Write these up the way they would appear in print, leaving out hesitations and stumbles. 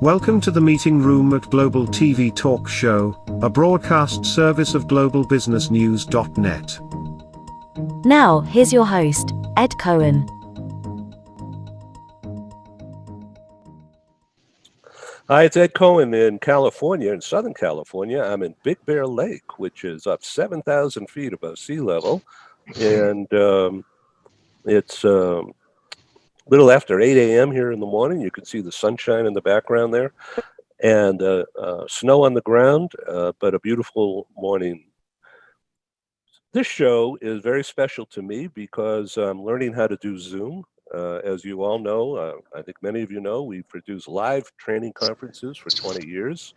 Welcome to the meeting room at Global TV Talk Show, a broadcast service of globalbusinessnews.net. Now, here's your host, Ed Cohen. Hi, it's Ed Cohen in California, in Southern California. I'm in Big Bear Lake, which is up 7,000 feet above sea level. And it's a little after 8 a.m. here in the morning. You can see the sunshine in the background there and snow on the ground, but a beautiful morning. This show is very special to me because I'm learning how to do Zoom. As you all know, I think many of you know, we've produced live training conferences for 20 years.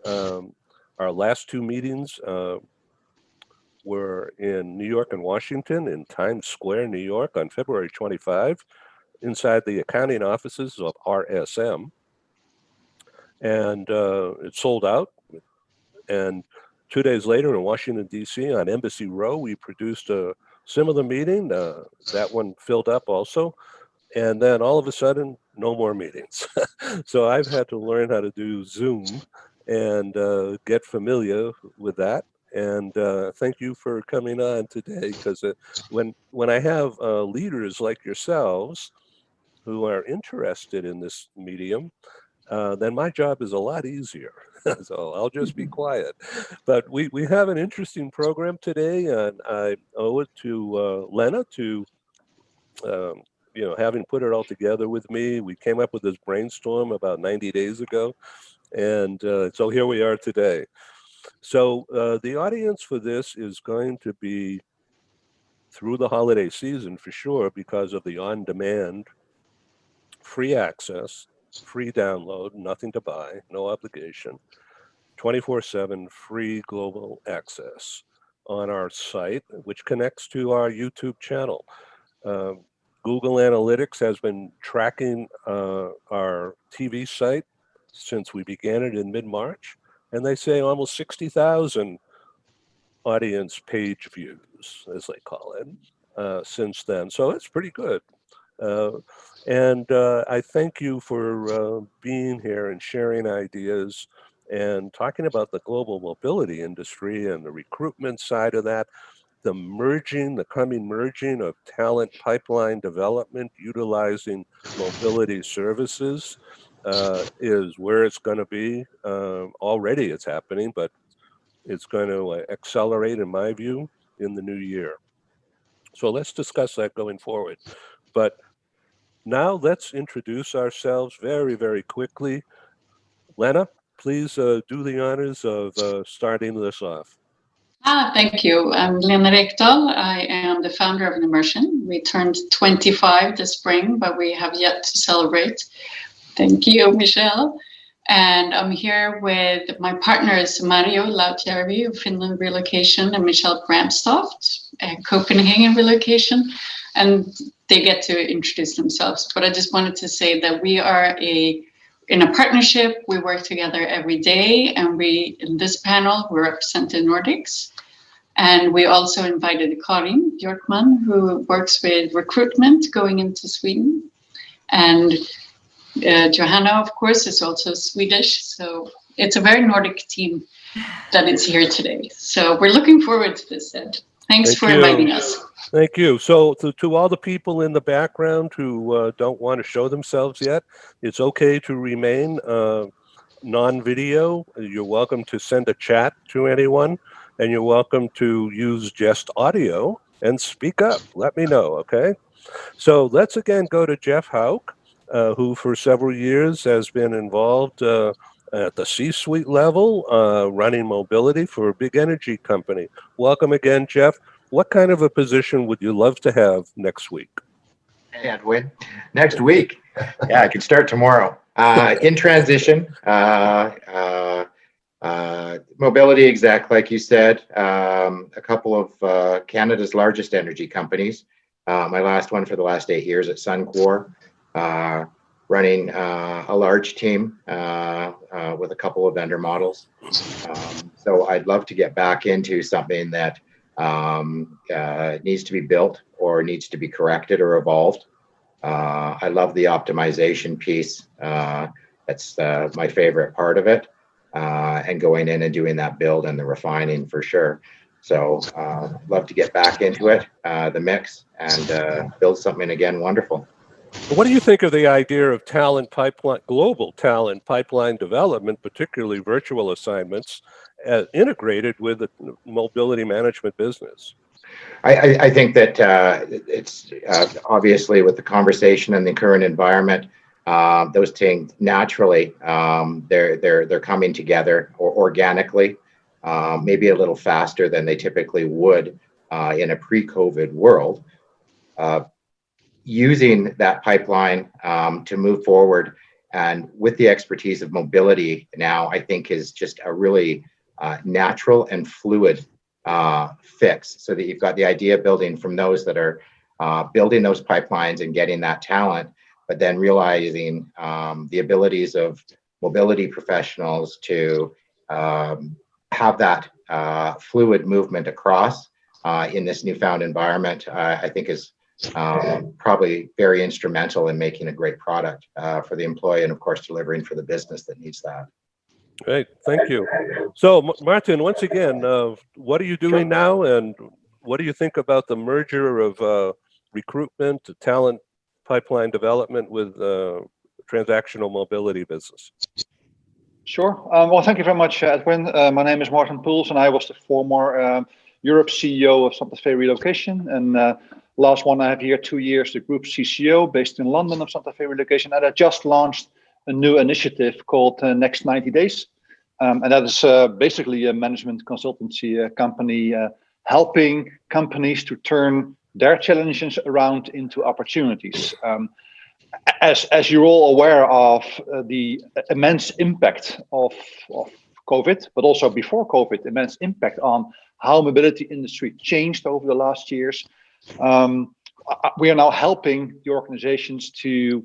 Our last two meetings were in New York and Washington, in Times Square, New York, on February 25, inside the accounting offices of RSM. And it sold out. And 2 days later in Washington, D.C., on Embassy Row, we produced a similar meeting. That one filled up also. And then all of a sudden, no more meetings. So I've had to learn how to do Zoom and get familiar with that. And thank you for coming on today, because when I have leaders like yourselves who are interested in this medium, then my job is a lot easier. So I'll just be quiet. But we have an interesting program today, and I owe it to Lena to having put it all together with me. We came up with this brainstorm about 90 days ago, and so here we are today. So the audience for this is going to be through the holiday season for sure, because of the on-demand, free access, free download, nothing to buy, no obligation, 24/7 free global access on our site, which connects to our YouTube channel. Google Analytics has been tracking our TV site since we began it in mid-March, and they say almost 60,000 audience page views, as they call it, since then. So it's pretty good. And I thank you for being here and sharing ideas and talking about the global mobility industry and the recruitment side of that. The coming merging of talent pipeline development utilizing mobility services is where it's going to be. Already it's happening, but it's going to accelerate, in my view, in the new year. So let's discuss that going forward. But now let's introduce ourselves very, very quickly. Lena, please do the honors of starting this off. Thank you. I'm Lena Rekdal. I am the founder of Immersion. We turned 25 this spring, but we have yet to celebrate. Thank you, Michelle. And I'm here with my partners, Mario Lautjärvi of Finland Relocation and Michelle Bramstoft, Copenhagen Relocation. And they get to introduce themselves. But I just wanted to say that we are in a partnership. We work together every day, and in this panel, we represent the Nordics. And we also invited Karin Björkman, who works with recruitment going into Sweden. And Johanna, of course, is also Swedish. So it's a very Nordic team that is here today. So we're looking forward to this, Ed. Thanks for inviting us. Thank you. So to all the people in the background who don't want to show themselves yet, it's okay to remain non-video. You're welcome to send a chat to anyone, and you're welcome to use just audio and speak up. Let me know, okay? So let's again go to Jeff Hauk, who for several years has been involved at the C-suite level, running mobility for a big energy company. Welcome again, Jeff. What kind of a position would you love to have next week? Hey, Edwin. Next week? Yeah, I could start tomorrow. In transition, mobility exec, like you said, a couple of Canada's largest energy companies. My last one for the last 8 years at Suncor, running a large team with a couple of vendor models. So I'd love to get back into something that needs to be built or needs to be corrected or evolved. I love the optimization piece. That's my favorite part of it, and going in and doing that build and the refining for sure. So love to get back into it, the mix, and build something again wonderful. What do you think of the idea of talent pipeline, global talent pipeline development, particularly virtual assignments, integrated with the mobility management business? I think that it's obviously with the conversation and the current environment, those things naturally they're coming together or organically, maybe a little faster than they typically would in a pre-COVID world. Using that pipeline to move forward, and with the expertise of mobility now, I think is just a really natural and fluid fix, so that you've got the idea building from those that are building those pipelines and getting that talent, but then realizing the abilities of mobility professionals to have that fluid movement across in this newfound environment, I think is probably very instrumental in making a great product for the employee, and of course delivering for the business that needs that. Great, thank you. So Martin, once again, what are you doing now, and what do you think about the merger of recruitment, talent pipeline development with transactional mobility business? Sure. Well, thank you very much, Edwin. My name is Martin Poels, and I was the former Europe CEO of Santa Fe Relocation. And last one I have here, 2 years, the group CCO based in London of Santa Fe Relocation. And I just launched a new initiative called Next 90 Days. And that is basically a management consultancy company helping companies to turn their challenges around into opportunities. As you're all aware of the immense impact of COVID, but also before COVID, immense impact on how mobility industry changed over the last years. We are now helping the organizations to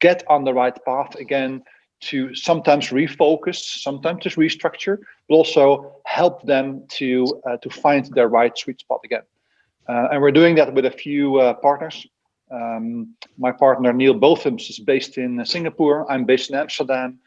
get on the right path again, to sometimes refocus, sometimes just restructure, but also help them to find their right sweet spot again. And we're doing that with a few partners. My partner Neil Bothams is based in Singapore. I'm based in Amsterdam.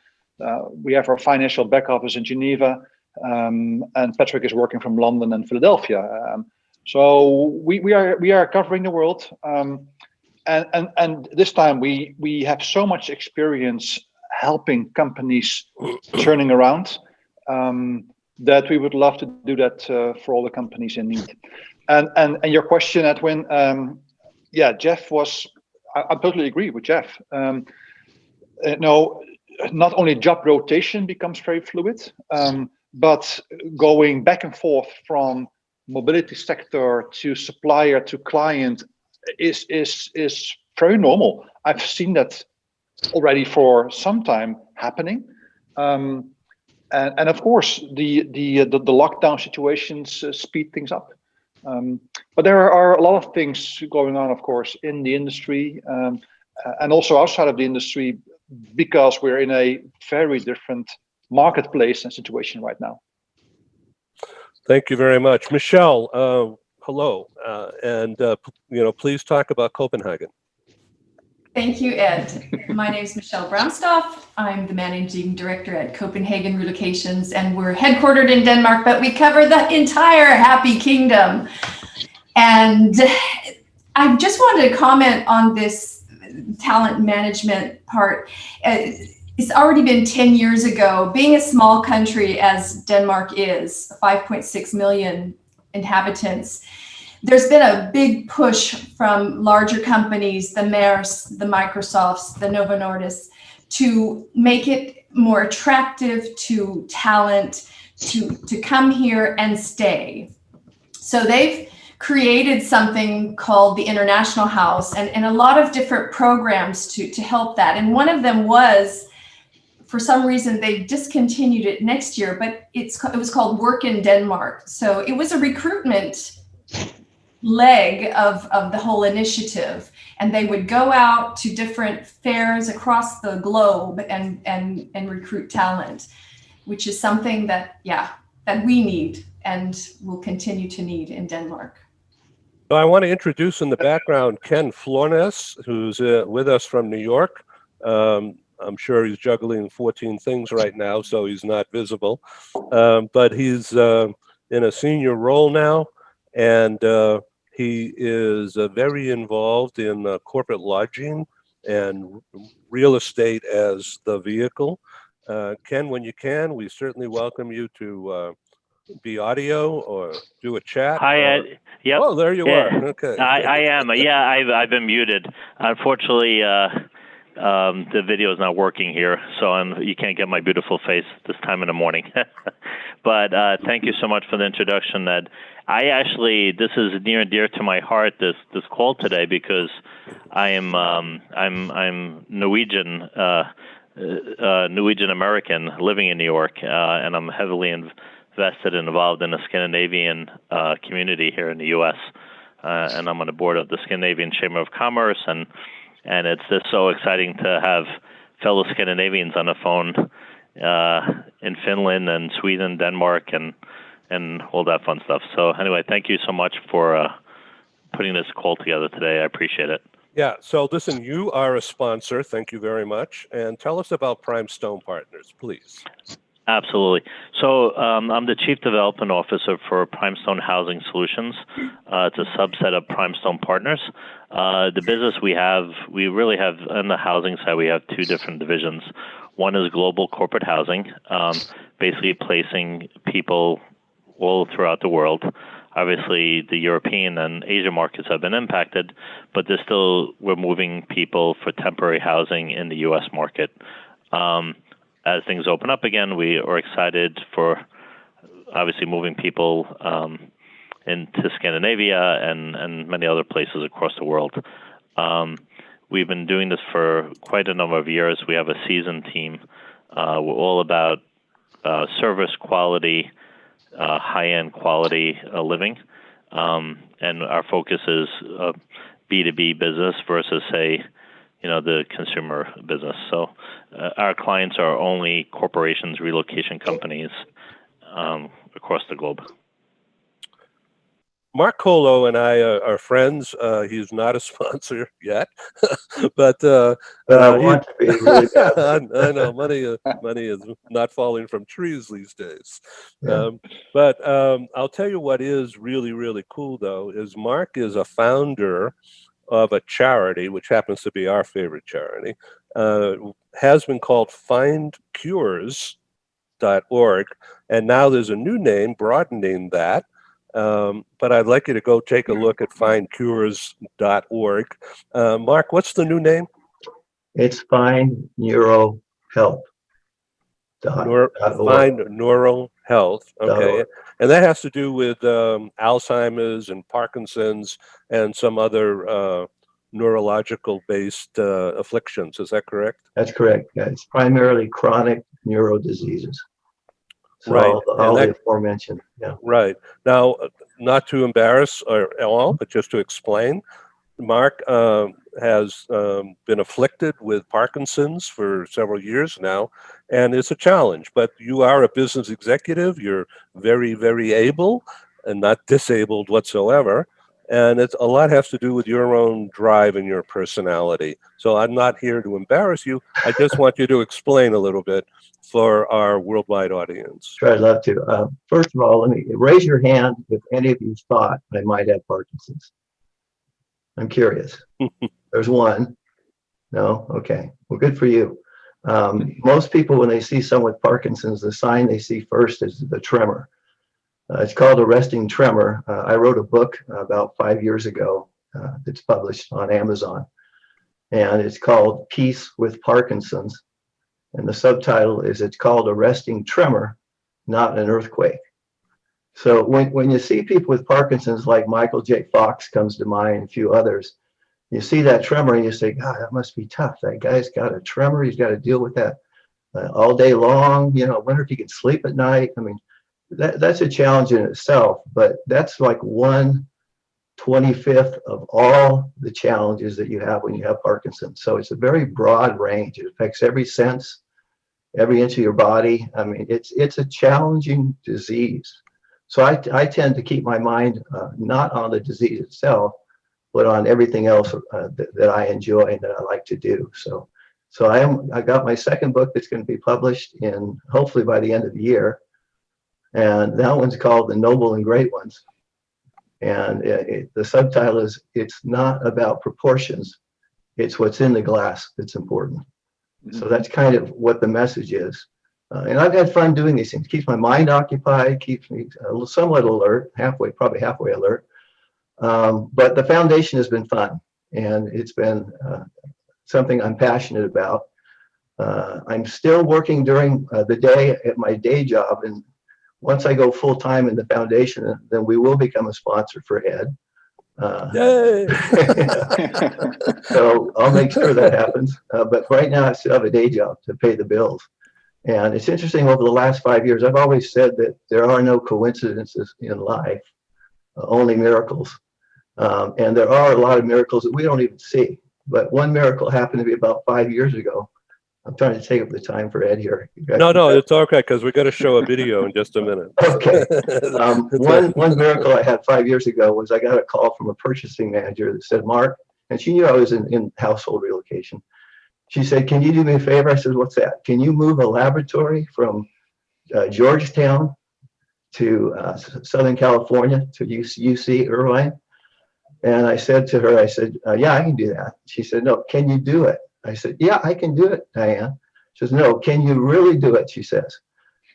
We have our financial back office in Geneva, and Patrick is working from London and Philadelphia. So we are covering the world, and this time we have so much experience helping companies turning around that we would love to do that for all the companies in need. And your question, Edwin, yeah, Jeff was. I totally agree with Jeff. No, not only job rotation becomes very fluid, but going back and forth from mobility sector to supplier to client is very normal. I've seen that already for some time happening, and of course the lockdown situations speed things up. But there are a lot of things going on, of course, in the industry and also outside of the industry, because we're in a very different marketplace and situation right now. Thank you very much, Michelle. Hello, and please talk about Copenhagen. Thank you, Ed. My name is Michelle Brownstoff. I'm the managing director at Copenhagen Relocations, and we're headquartered in Denmark, but we cover the entire Happy Kingdom. And I just wanted to comment on this talent management part. It's already been 10 years ago. Being a small country as Denmark is, 5.6 million inhabitants, there's been a big push from larger companies, the Maersk, the Microsofts, the Novo Nordisk, to make it more attractive to talent to come here and stay. So they've created something called the International House and a lot of different programs to help that. And one of them was, for some reason, they discontinued it next year, but it was called Work in Denmark. So it was a recruitment leg of the whole initiative, and they would go out to different fairs across the globe and recruit talent, which is something that we need and will continue to need in Denmark. So I want to introduce in the background Ken Flornes, who's with us from New York. I'm sure he's juggling 14 things right now, so he's not visible. But he's in a senior role now, and he is very involved in corporate lodging and real estate as the vehicle. Ken, when you can, we certainly welcome you to be audio or do a chat. Hi, or... Ed. Yep. Oh, there you Yeah. are. Okay. I am. Yeah, I've been muted. Unfortunately, the video is not working here, so you can't get my beautiful face this time in the morning. But thank you so much for the introduction, Ed. This is near and dear to my heart, this call today, because I'm Norwegian, Norwegian American living in New York, and I'm heavily invested and involved in the Scandinavian community here in the U.S. And I'm on the board of the Scandinavian Chamber of Commerce, and it's just so exciting to have fellow Scandinavians on the phone in Finland and Sweden, Denmark, and all that fun stuff. So anyway, thank you so much for putting this call together today. I appreciate it. Yeah, so listen, you are a sponsor. Thank you very much. And tell us about Prime Stone Partners, please. Absolutely. So I'm the Chief Development Officer for Primestone Housing Solutions. It's a subset of Primestone Partners. The business we really have on the housing side, we have two different divisions. One is global corporate housing, basically placing people all throughout the world. Obviously, the European and Asian markets have been impacted, but we're moving people for temporary housing in the U.S. market. As things open up again, we are excited for obviously moving people into Scandinavia and many other places across the world. We've been doing this for quite a number of years. We have a seasoned team. We're all about service quality, high-end quality living, and our focus is B2B business versus, say, the consumer business. So our clients are only corporations, relocation companies across the globe. Mark Colo and I are friends. He's not a sponsor yet, but I want to be really bad. I know money is not falling from trees these days. Yeah. But I'll tell you what is really, really cool, though, is Mark is a founder of a charity, which happens to be our favorite charity, has been called findcures.org, and now there's a new name broadening that. But I'd like you to go take a look at findcures.org. Mark, what's the new name? It's Find Neuro Health. Find Neural Health. Okay. And that has to do with Alzheimer's and Parkinson's and some other neurological based afflictions. Is that correct? That's correct. Yeah, it's primarily chronic neuro diseases. So right. all the aforementioned. Yeah. Right. Now, not to embarrass at all, but just to explain, Mark has been afflicted with Parkinson's for several years now, and it's a challenge. But you are a business executive. You're very, very able and not disabled whatsoever. And a lot has to do with your own drive and your personality. So I'm not here to embarrass you. I just want you to explain a little bit for our worldwide audience. Sure, I'd love to. First of all, let me raise your hand if any of you thought I might have Parkinson's. I'm curious. There's one. No? Okay. Well, good for you. Most people, when they see someone with Parkinson's, the sign they see first is the tremor. It's called a resting tremor. I wrote a book about 5 years ago that's published on Amazon, and it's called Peace with Parkinson's. And the subtitle is, it's called a resting tremor, not an earthquake. So when you see people with Parkinson's, like Michael J. Fox comes to mind, and a few others, you see that tremor and you say, God, that must be tough. That guy's got a tremor. He's got to deal with that all day long. I wonder if he can sleep at night. I mean, that's a challenge in itself, but that's like 1/25 of all the challenges that you have when you have Parkinson's. So it's a very broad range. It affects every sense, every inch of your body. I mean, it's a challenging disease. So I tend to keep my mind not on the disease itself, but on everything else that I enjoy and that I like to do. So So I got my second book that's going to be published in hopefully by the end of the year. And that one's called The Noble and Great Ones. And the subtitle is, it's not about proportions, it's what's in the glass that's important. So that's kind of what the message is. And I've had fun doing these things. Keeps my mind occupied, keeps me somewhat alert, probably halfway alert. But the foundation has been fun, and it's been something I'm passionate about. I'm still working during the day at my day job, and once I go full time in the foundation, then we will become a sponsor for Ed. Yay! So I'll make sure that happens. But right now I still have a day job to pay the bills. And it's interesting, over the last 5 years, I've always said that there are no coincidences in life, only miracles. And there are a lot of miracles that we don't even see. But one miracle happened to be about 5 years ago. I'm trying to take up the time for Ed here. No, it's okay, because we're going to show a video in just a minute. Okay. One miracle I had 5 years ago was I got a call from a purchasing manager that said, Mark, and she knew I was in household relocation. She said, can you do me a favor? I said, what's that? Can you move a laboratory from Georgetown to Southern California to UC Irvine? And I said to her, yeah, I can do that. She said, no, can you do it? I said, yeah, I can do it, Diane. She says, no, can you really do it? She says.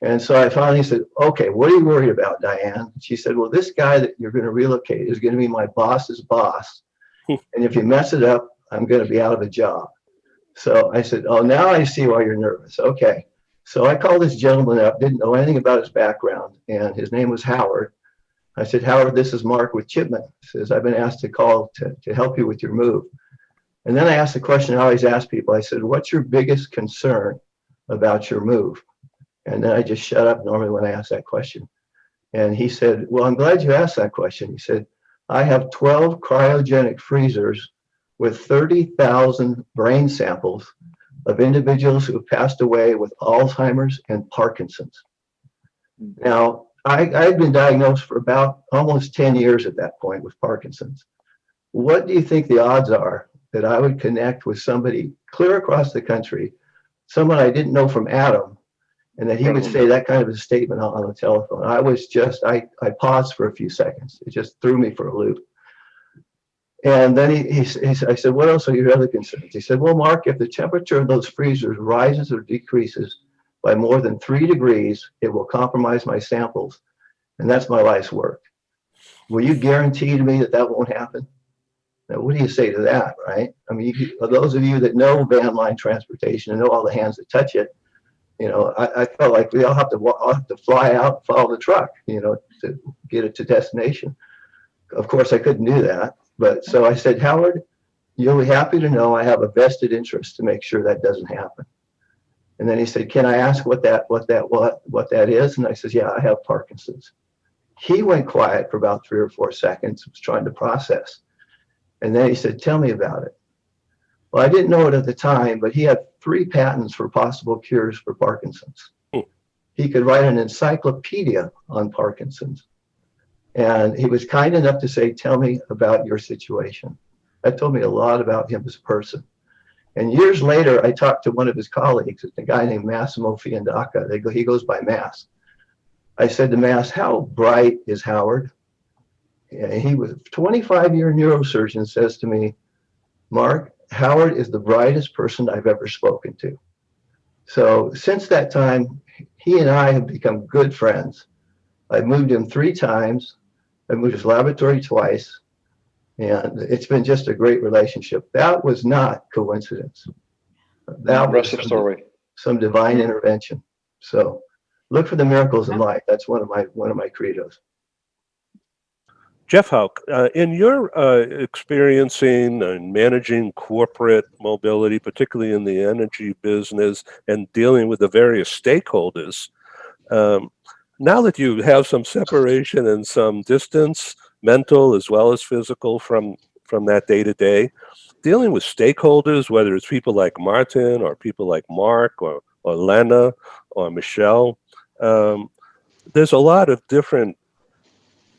And so I finally said, okay, what are you worried about, Diane? She said, well, this guy that you're going to relocate is going to be my boss's boss. And if you mess it up, I'm going to be out of a job. So I said, oh, now I see why you're nervous. Okay. So I called this gentleman up, didn't know anything about his background, and his name was Howard. I said, Howard, this is Mark with Chipman. He says, I've been asked to call to help you with your move. And then I asked the question I always ask people. I said, what's your biggest concern about your move? And then I just shut up normally when I ask that question. And he said, well, I'm glad you asked that question. He said, I have 12 cryogenic freezers with 30,000 brain samples of individuals who have passed away with Alzheimer's and Parkinson's. Now, I'd been diagnosed for about almost 10 years at that point with Parkinson's. What do you think the odds are that I would connect with somebody clear across the country, someone I didn't know from Adam, and that he would say that kind of a statement on the telephone? I paused for a few seconds. It just threw me for a loop. And then I said, what else are your other concerns? He said, well, Mark, if the temperature of those freezers rises or decreases by more than 3 degrees, it will compromise my samples. And that's my life's work. Will you guarantee to me that that won't happen? Now, what do you say to that, right? I mean, those of you that know van line transportation and know all the hands that touch it, you know, I felt like we all have to fly out and follow the truck, you know, to get it to destination. Of course, I couldn't do that. But so I said, Howard, you'll be happy to know I have a vested interest to make sure that doesn't happen. And then he said, can I ask what that is? And I said, yeah, I have Parkinson's. He went quiet for about 3 or 4 seconds, was trying to process. And then he said, tell me about it. Well, I didn't know it at the time, but he had 3 patents for possible cures for Parkinson's. He could write an encyclopedia on Parkinson's. And he was kind enough to say, tell me about your situation. That told me a lot about him as a person. And years later, I talked to one of his colleagues, a guy named Massimo Fiandaca. He goes by Mass. I said to Mass, how bright is Howard? And he was a 25-year neurosurgeon, says to me, Mark, Howard is the brightest person I've ever spoken to. So since that time, he and I have become good friends. I've moved him 3 times. I moved his laboratory twice, and it's been just a great relationship. That was not coincidence. That was some divine intervention. So look for the miracles in life. That's one of my credos. Jeff Hauk, in your experiencing and managing corporate mobility, particularly in the energy business and dealing with the various stakeholders, now that you have some separation and some distance, mental as well as physical, from that day to day, dealing with stakeholders, whether it's people like Martin or people like Mark or Lena or Michelle, there's a lot of different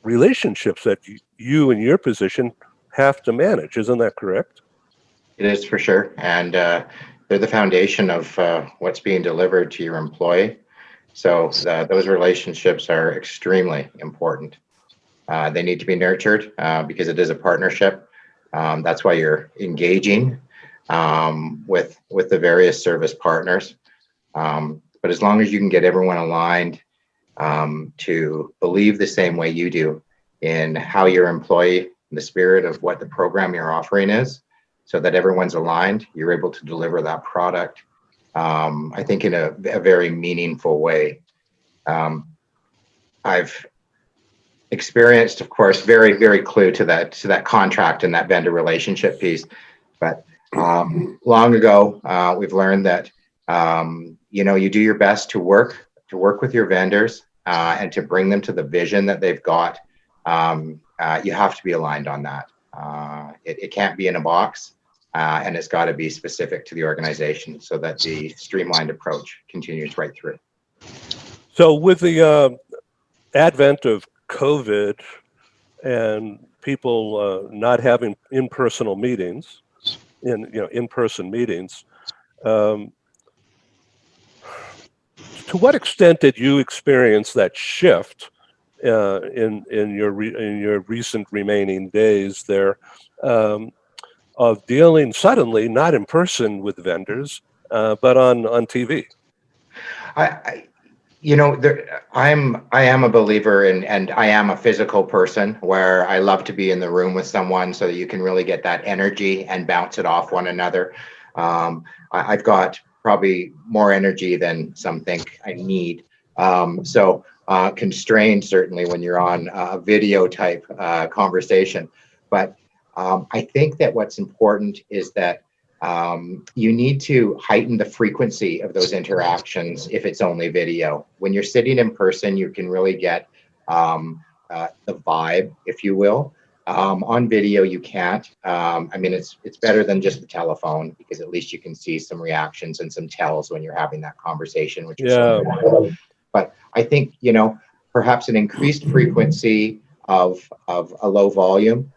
relationships that you in your position have to manage. Isn't that correct? It is, for sure. And they're the foundation of what's being delivered to your employee. So those relationships are extremely important. They need to be nurtured because it is a partnership. That's why you're engaging with the various service partners. But as long as you can get everyone aligned to believe the same way you do in how your employee, the spirit of what the program you're offering is, so that everyone's aligned, you're able to deliver that product, I think, in a very meaningful way. I've experienced, of course, very, very clue to that contract and that vendor relationship piece. But long ago, we've learned that you do your best to work with your vendors and to bring them to the vision that they've got. You have to be aligned on that. It can't be in a box, and it's got to be specific to the organization so that the streamlined approach continues right through. So with the advent of COVID and people not having in-person meetings, to what extent did you experience that shift in your recent remaining days there, of dealing suddenly not in person with vendors, but on TV? I am a believer in, and I am a physical person where I love to be in the room with someone so that you can really get that energy and bounce it off one another. I've got probably more energy than some think I need. So constrained certainly when you're on a video type conversation. But I think that what's important is that you need to heighten the frequency of those interactions if it's only video. When you're sitting in person, you can really get the vibe, if you will. On video, you can't. It's better than just the telephone because at least you can see some reactions and some tells when you're having that conversation, which is so important. But I think, perhaps an increased frequency of a low volume.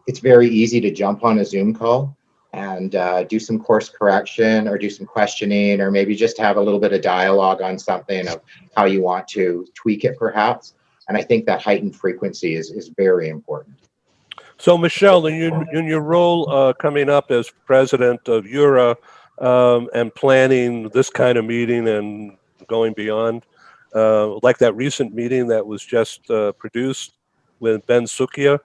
It's very easy to jump on a Zoom call and do some course correction or do some questioning, or maybe just have a little bit of dialogue on something of how you want to tweak it perhaps. And I think that heightened frequency is very important. So Michelle, in your role coming up as president of EURA and planning this kind of meeting and going beyond, like that recent meeting that was just produced with Ben Sukia,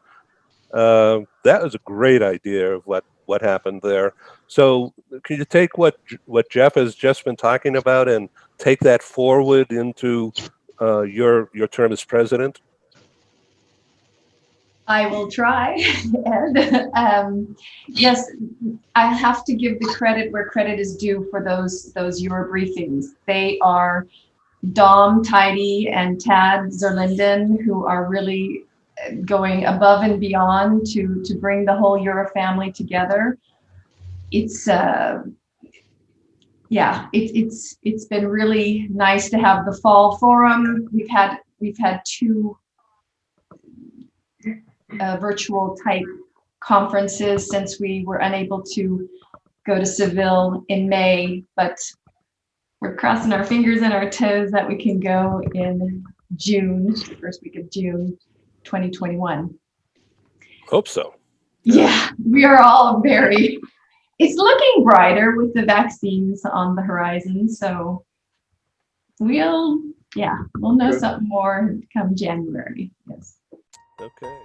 that was a great idea of what happened there. So can you take what Jeff has just been talking about and take that forward into your term as president? I will try, Ed. Yes, I have to give the credit where credit is due for those Euro briefings. They are Dom Tidy and Tad Zerlinden, who are really going above and beyond to bring the whole Euro family together. It's it's been really nice to have the fall forum. We've had two virtual type conferences since we were unable to go to Seville in May, but we're crossing our fingers and our toes that we can go in June, first week of June 2021. Hope so. Yeah, we are all it's looking brighter with the vaccines on the horizon, so we'll know something more come January. Yes. Okay.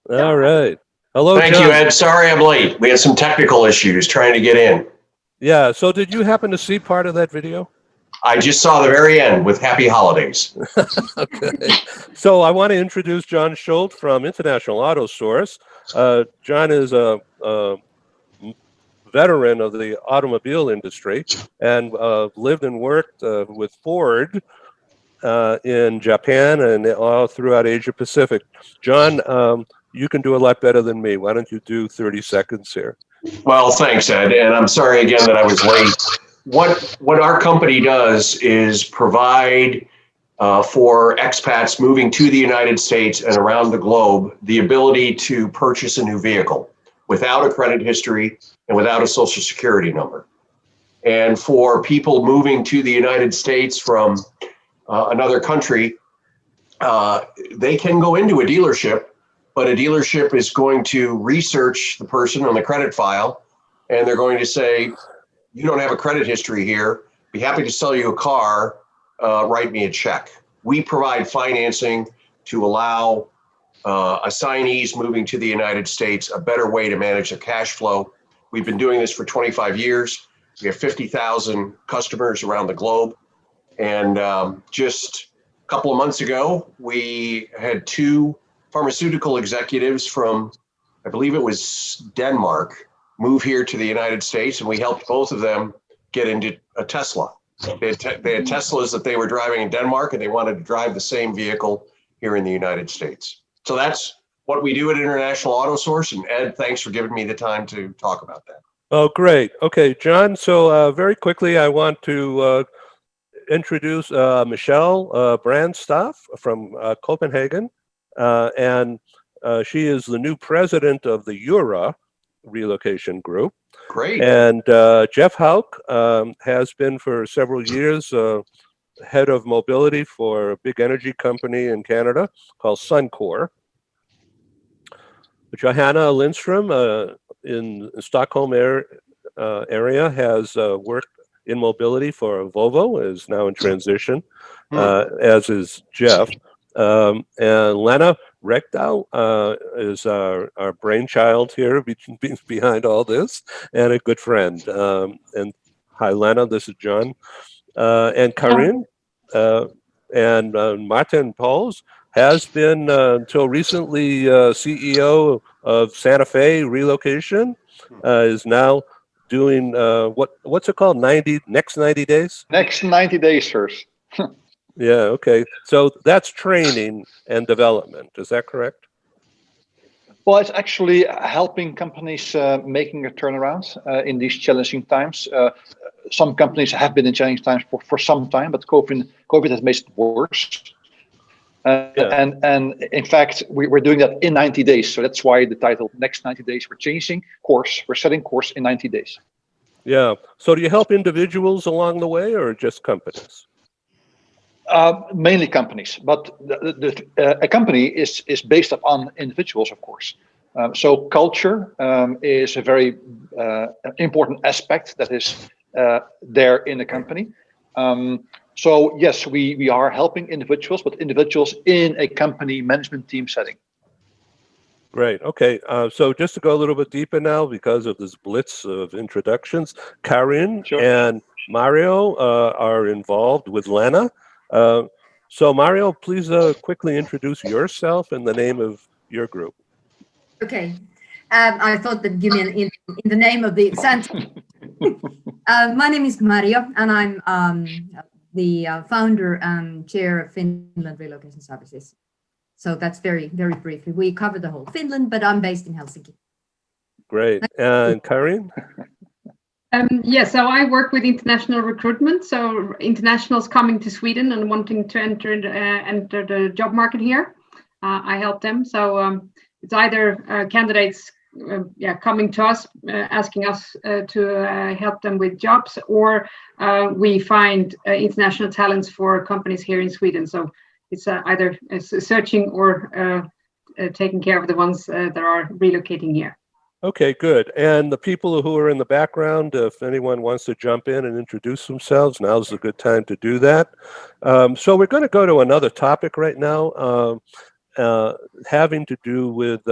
Michelle. All right. Hello, Thank John. you, Ed. Sorry I'm late. We had some technical issues trying to get in. Yeah. So did you happen to see part of that video? I just saw the very end with happy holidays. Okay. So I want to introduce John Schultz from International Auto Source. John is a veteran of the automobile industry and lived and worked with Ford in Japan and all throughout Asia Pacific. John, you can do a lot better than me. Why don't you do 30 seconds here? Well, thanks, Ed. And I'm sorry again that I was late. What our company does is provide for expats moving to the United States and around the globe the ability to purchase a new vehicle without a credit history and without a social security number. And for people moving to the United States from another country, they can go into a dealership, but a dealership is going to research the person on the credit file, and they're going to say, you don't have a credit history here. Be happy to sell you a car. Write me a check. We provide financing to allow assignees moving to the United States a better way to manage their cash flow. We've been doing this for 25 years. We have 50,000 customers around the globe. And just a couple of months ago, we had 2 pharmaceutical executives from, I believe it was Denmark, move here to the United States, and we helped both of them get into a Tesla. They had Teslas that they were driving in Denmark, and they wanted to drive the same vehicle here in the United States. So that's what we do at International Auto Source. And Ed, thanks for giving me the time to talk about that. Oh, great. Okay, John. So very quickly, I want to introduce Michelle Brandstoff from Copenhagen. And she is the new president of the Eura relocation group. Great. And Jeff Hauk has been for several years head of mobility for a big energy company in Canada called Suncor. Johanna Lindström in Stockholm area has worked in mobility for Volvo, is now in transition, as is Jeff. And Lena Rekdal is our brainchild here behind all this, and a good friend. And hi, Lena, this is John. And Karin and Martin Pauls has been until recently CEO of Santa Fe Relocation, is now doing what's it called? Next 90 days? Next 90 days, sirs. Yeah, okay. So that's training and development. Is that correct? Well, it's actually helping companies making a turnaround in these challenging times. Some companies have been in challenging times for some time, but COVID has made it worse. And in fact, we're doing that in 90 days. So that's why the title, Next 90 Days. We're changing course. We're setting course in 90 days. Yeah. So do you help individuals along the way or just companies? Mainly companies, but a company is based upon individuals, of course. So culture is a very important aspect that is there in a company. So yes, we are helping individuals, but individuals in a company management team setting. Great. Okay. So just to go a little bit deeper now, because of this blitz of introductions, Karin and Mario are involved with Lena. So Mario, please quickly introduce yourself and the name of your group. Okay. I thought that give me in the name of the Santa. My name is Mario, and I'm the founder and chair of Finland Relocation Services. So that's very, very briefly. We cover the whole Finland, but I'm based in Helsinki. Great. And Karin? Yeah, so I work with international recruitment. So internationals coming to Sweden and wanting to enter the job market here. I help them. So it's either candidates coming to us, asking us to help them with jobs, or we find international talents for companies here in Sweden. So it's either searching or taking care of the ones that are relocating here. Okay, good. And the people who are in the background, if anyone wants to jump in and introduce themselves, now's a good time to do that. So we're going to go to another topic right now. having to do with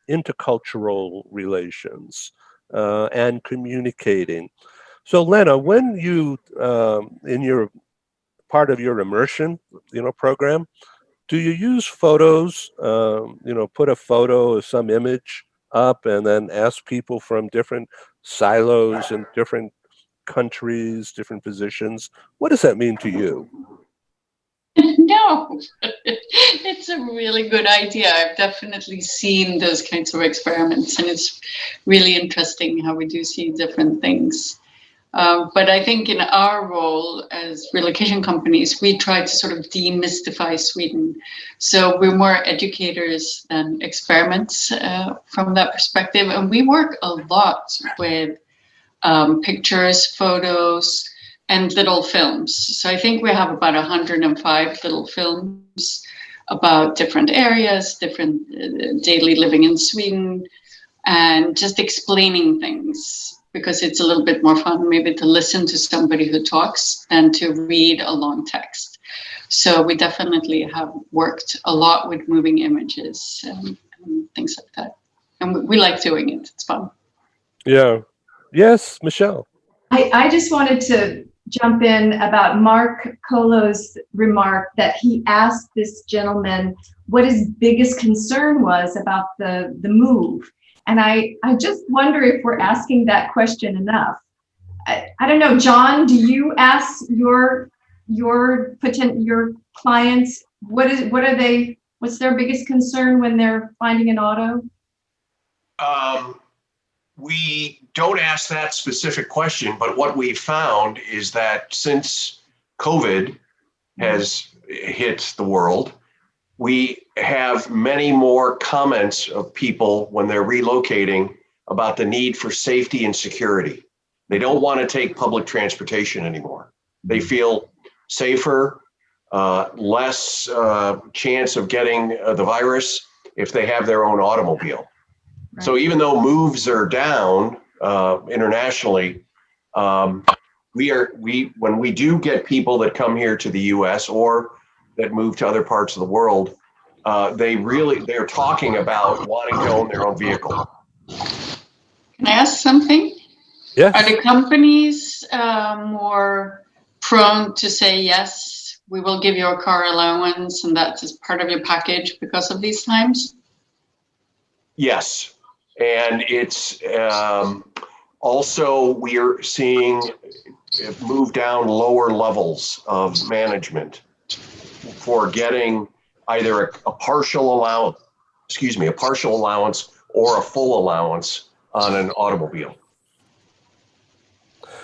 intercultural relations and communicating. So, Lena, when you in your part of your immersion, program, do you use photos? Put a photo of some image up and then ask people from different silos and different countries, different positions. What does that mean to you? No, it's a really good idea. I've definitely seen those kinds of experiments, and it's really interesting how we do see different things. But I think in our role as relocation companies, we try to sort of demystify Sweden. So we're more educators than experiments from that perspective. And we work a lot with pictures, photos, and little films. So I think we have about 105 little films about different areas, different daily living in Sweden, and just explaining things, because it's a little bit more fun maybe to listen to somebody who talks than to read a long text. So we definitely have worked a lot with moving images and things like that. And we like doing it. It's fun. Yeah. Yes, Michelle. I just wanted to jump in about Mark Colo's remark that he asked this gentleman what his biggest concern was about the move. And I just wonder if we're asking that question enough. I don't know, John, do you ask your clients what's their biggest concern when they're finding an auto? We don't ask that specific question, but what we found is that since COVID has hit the world, we have many more comments of people when they're relocating about the need for safety and security. They don't want to take public transportation anymore. They feel safer, less chance of getting the virus if they have their own automobile. Right. So even though moves are down internationally, when we do get people that come here to the U.S. or that move to other parts of the world, they're talking about wanting to own their own vehicle. Can I ask something? Yeah. Are the companies more prone to say, yes, we will give you a car allowance and that's part of your package because of these times? Yes. And it's also we're seeing it move down lower levels of management for getting either a partial allowance or a full allowance on an automobile.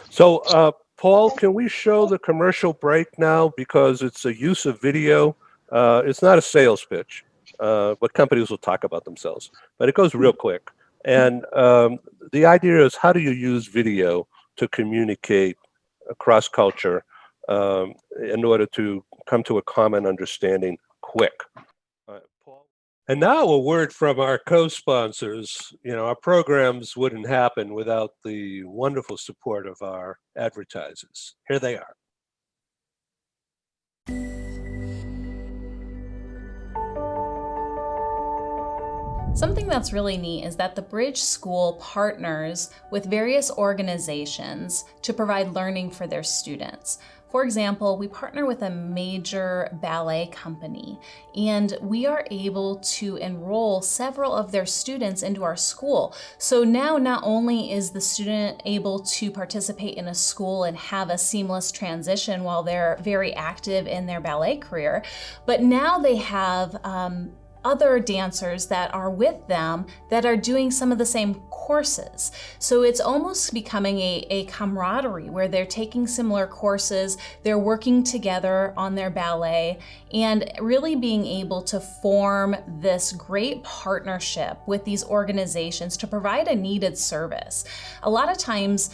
So, Paul, can we show the commercial break now, because it's a use of video? It's not a sales pitch, but companies will talk about themselves, but it goes real quick. And the idea is, how do you use video to communicate across culture in order to come to a common understanding quick? Paul? And now a word from our co-sponsors. Our programs wouldn't happen without the wonderful support of our advertisers. Here they are. Something that's really neat is that the Bridge School partners with various organizations to provide learning for their students. For example, we partner with a major ballet company, and we are able to enroll several of their students into our school. So now not only is the student able to participate in a school and have a seamless transition while they're very active in their ballet career, but now they have other dancers that are with them that are doing some of the same courses. So it's almost becoming a camaraderie where they're taking similar courses, they're working together on their ballet, and really being able to form this great partnership with these organizations to provide a needed service. A lot of times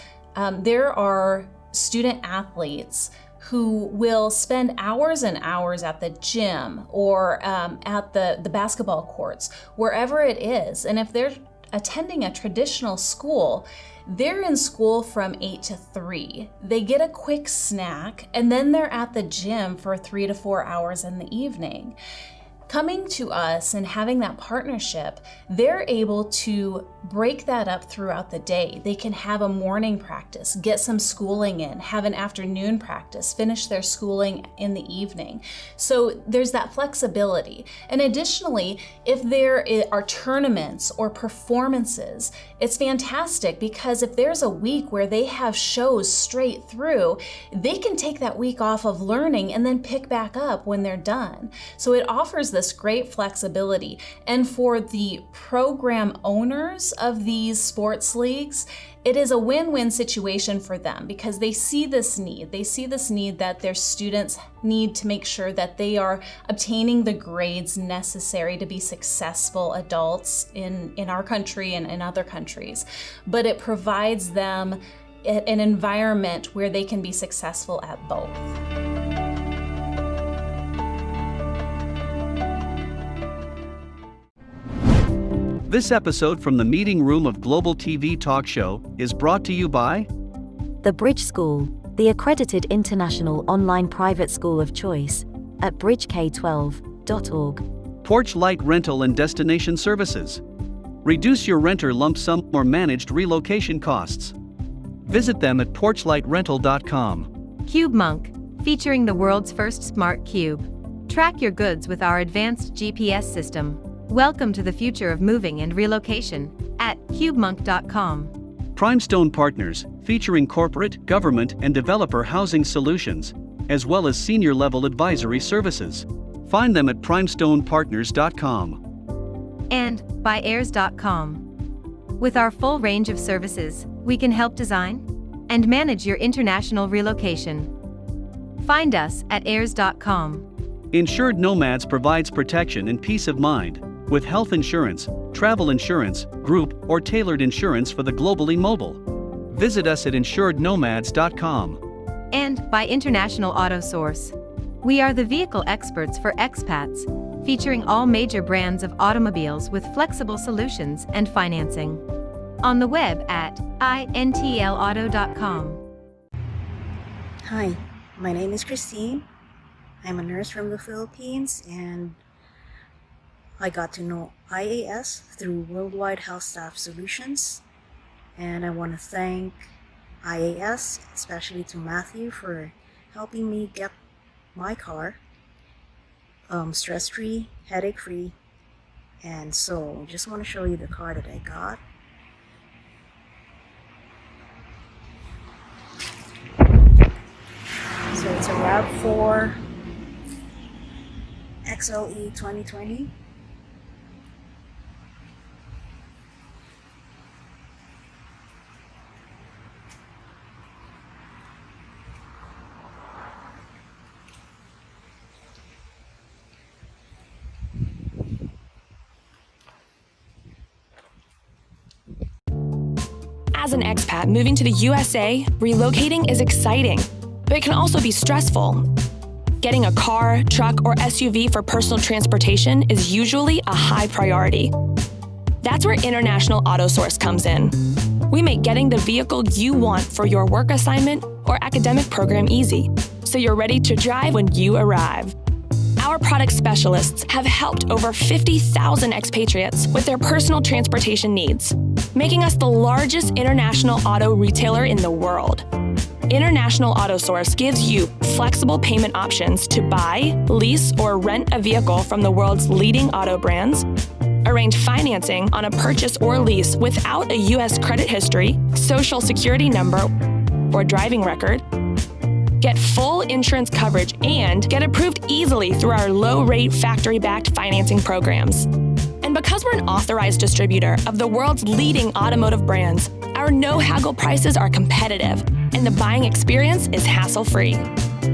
there are student athletes who will spend hours and hours at the gym or at the basketball courts, wherever it is. And if they're attending a traditional school, they're in school from 8 to 3. They get a quick snack, and then they're at the gym for 3 to 4 hours in the evening. Coming to us and having that partnership, they're able to break that up throughout the day. They can have a morning practice, get some schooling in, have an afternoon practice, finish their schooling in the evening. So there's that flexibility. And additionally, if there are tournaments or performances, it's fantastic because if there's a week where they have shows straight through, they can take that week off of learning and then pick back up when they're done. So it offers this great flexibility. And for the program owners of these sports leagues, it is a win-win situation for them because they see this need. They see this need that their students need to make sure that they are obtaining the grades necessary to be successful adults in our country and in other countries. But it provides them an environment where they can be successful at both. This episode from the meeting room of Global TV Talk Show is brought to you by The Bridge School, the accredited international online private school of choice at bridgek12.org. Porch Light Rental and Destination Services. Reduce your renter lump sum or managed relocation costs. Visit them at porchlightrental.com. Cube Monk, featuring the world's first smart cube. Track your goods with our advanced GPS system. Welcome to the future of moving and relocation at cubemonk.com. Primestone Partners, featuring corporate, government, and developer housing solutions, as well as senior-level advisory services. Find them at primestonepartners.com. And by heirs.com. With our full range of services, we can help design and manage your international relocation. Find us at heirs.com. Insured Nomads provides protection and peace of mind with health insurance, travel insurance, group, or tailored insurance for the globally mobile. Visit us at insurednomads.com. And by International Auto Source. We are the vehicle experts for expats, featuring all major brands of automobiles with flexible solutions and financing. On the web at intlauto.com. Hi, my name is Christine. I'm a nurse from the Philippines, and I got to know IAS through Worldwide Health Staff Solutions. And I want to thank IAS, especially to Matthew, for helping me get my car stress-free, headache-free. And so I just want to show you the car that I got. So it's a RAV4 XLE 2020. As an expat moving to the USA, relocating is exciting, but it can also be stressful. Getting a car, truck, or SUV for personal transportation is usually a high priority. That's where International Auto Source comes in. We make getting the vehicle you want for your work assignment or academic program easy, so you're ready to drive when you arrive. Our product specialists have helped over 50,000 expatriates with their personal transportation needs, making us the largest international auto retailer in the world. International Auto Source gives you flexible payment options to buy, lease, or rent a vehicle from the world's leading auto brands, arrange financing on a purchase or lease without a U.S. credit history, social security number, or driving record, get full insurance coverage, and get approved easily through our low-rate factory-backed financing programs. And because we're an authorized distributor of the world's leading automotive brands, our no-haggle prices are competitive, and the buying experience is hassle-free.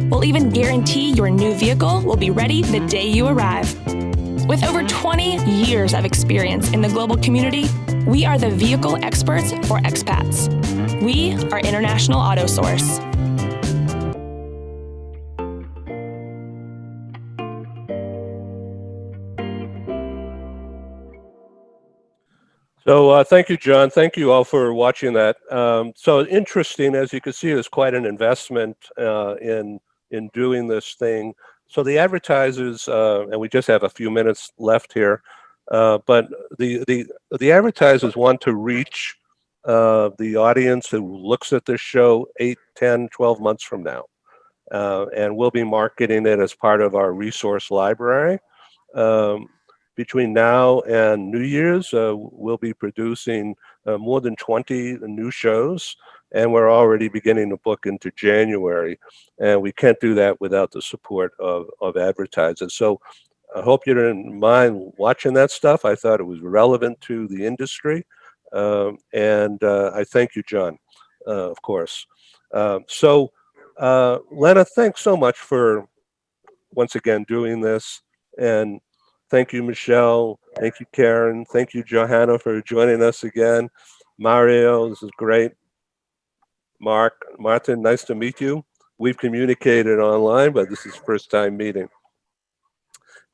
We'll even guarantee your new vehicle will be ready the day you arrive. With over 20 years of experience in the global community, we are the vehicle experts for expats. We are International Auto Source. So thank you, John. Thank you all for watching that. So interesting, as you can see, there's quite an investment in doing this thing. So the advertisers, and we just have a few minutes left here, but the advertisers want to reach the audience who looks at this show 8, 10, 12 months from now. And we'll be marketing it as part of our resource library. Between now and New Year's, we'll be producing more than 20 new shows, and we're already beginning to book into January. And we can't do that without the support of advertisers. So I hope you didn't mind watching that stuff. I thought it was relevant to the industry. And I thank you, John, of course. So Lena, thanks so much for once again doing this. And thank you, Michelle. Thank you, Karen. Thank you, Johanna, for joining us again. Mario, this is great. Martin, nice to meet you. We've communicated online, but this is first time meeting.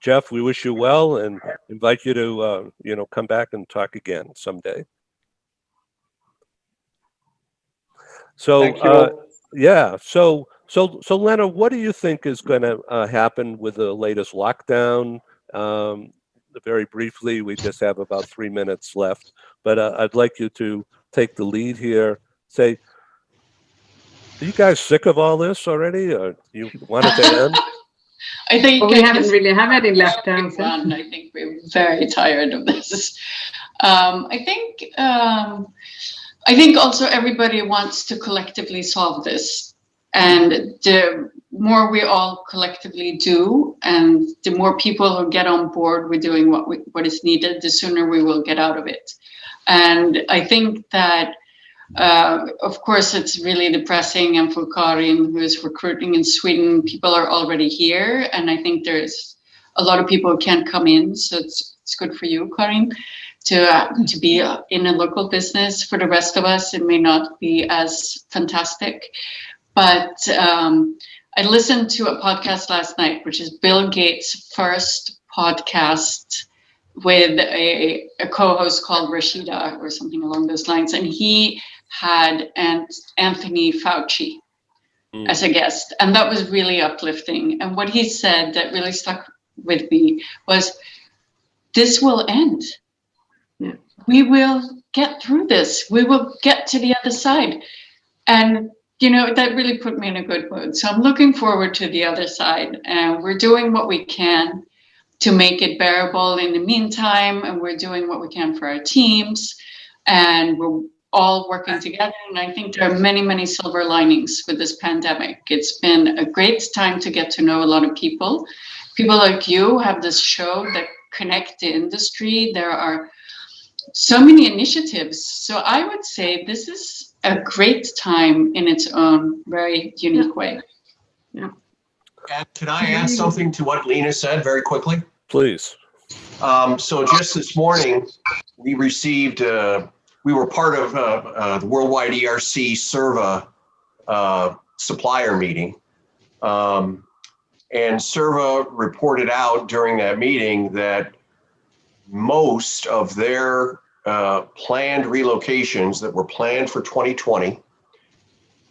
Jeff, we wish you well and invite you to come back and talk again someday. So yeah, so Lena, what do you think is going to happen with the latest lockdown? Very briefly, we just have about 3 minutes left, but I'd like you to take the lead here. Say, are you guys sick of all this already, or you want it to end? I think we haven't really had any lockdowns. I think we're very tired of this. I think also everybody wants to collectively solve this, and the more we all collectively do, and the more people who get on board with doing what is needed, the sooner we will get out of it. And I think that. Of course, it's really depressing, and for Karin, who is recruiting in Sweden, people are already here, and I think there's a lot of people who can't come in, so it's good for you, Karin, to be in a local business. For the rest of us, it may not be as fantastic, but I listened to a podcast last night, which is Bill Gates' first podcast with a co-host called Rashida or something along those lines, and he had Anthony Fauci as a guest, and that was really uplifting. And what he said that really stuck with me was, this will end. Yeah. We will get through this. We will get to the other side. And that really put me in a good mood. So I'm looking forward to the other side, and we're doing what we can to make it bearable in the meantime, and we're doing what we can for our teams, and we're all working together. And I think there are many, many silver linings with this pandemic. It's been a great time to get to know a lot of people. People like you have this show that connect the industry. There are so many initiatives. So I would say this is a great time in its own very unique way. Yeah. Can I add something to what Lena said very quickly? Please. So just this morning, we received, we were part of the Worldwide ERC Serva supplier meeting. And Serva reported out during that meeting that most of their planned relocations that were planned for 2020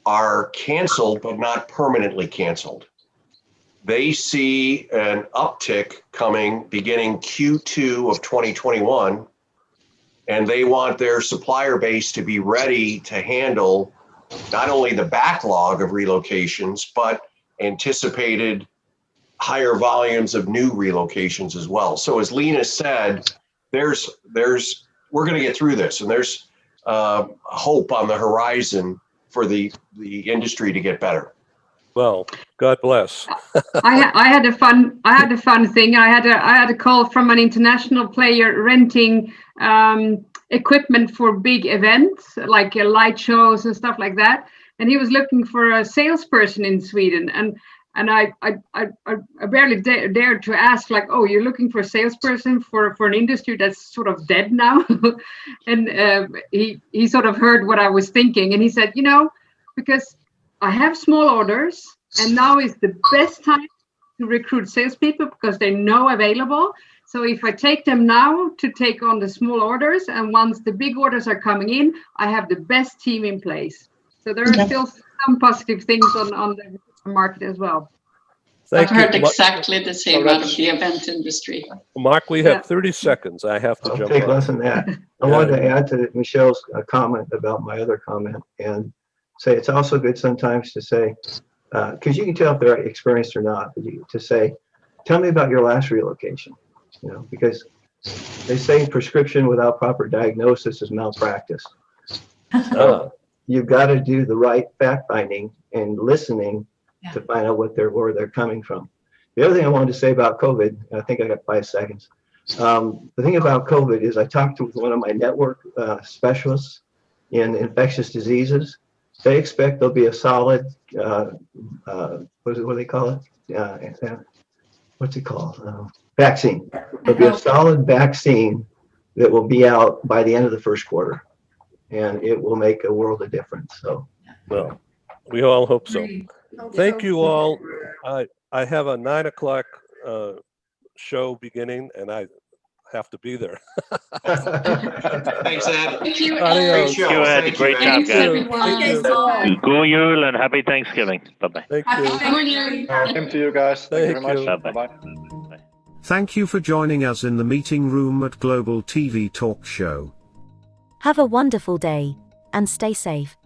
are canceled, but not permanently canceled. They see an uptick coming beginning Q2 of 2021, and they want their supplier base to be ready to handle not only the backlog of relocations, but anticipated higher volumes of new relocations as well. So as Lena said, we're going to get through this, and there's hope on the horizon for the industry to get better. Well, God bless. I had a fun thing. I had a call from an international player renting equipment for big events like light shows and stuff like that. And he was looking for a salesperson in Sweden. And I barely dared to ask, like, oh, you're looking for a salesperson for an industry that's sort of dead now? And he sort of heard what I was thinking. And he said, because I have small orders, and now is the best time to recruit salespeople because they're now available. So if I take them now to take on the small orders, and once the big orders are coming in, I have the best team in place. So there are still some positive things on the market as well. I've Thank you. heard exactly the same out of the event industry. Mark, we have 30 seconds. I have to I'll jump take on. less than that. I wanted to add to Michelle's comment about my other comment and say it's also good sometimes to say, because you can tell if they're experienced or not, but to say, tell me about your last relocation, because they say prescription without proper diagnosis is malpractice. So you've got to do the right fact finding and listening to find out where they're coming from. The other thing I wanted to say about COVID, I think I got 5 seconds. The thing about COVID is I talked to one of my network specialists in infectious diseases. They expect there'll be a solid, what do they call it? What's it called? Vaccine. There'll be a solid vaccine that will be out by the end of the first quarter, and it will make a world of difference. So, well, we all hope so. Thank you all. I have a 9 o'clock show beginning, and I have to be there. Thanks, Ed. Thank you, Adios. Thank you, Ed. Great job, Thanks, guys. everyone. God jul and happy Thanksgiving. Bye-bye. Thank Happy you. Thanksgiving. Same to you guys. Thank you very much. Thank Bye-bye. Thank you for joining us in the meeting room at Global TV Talk Show. Have a wonderful day, and stay safe.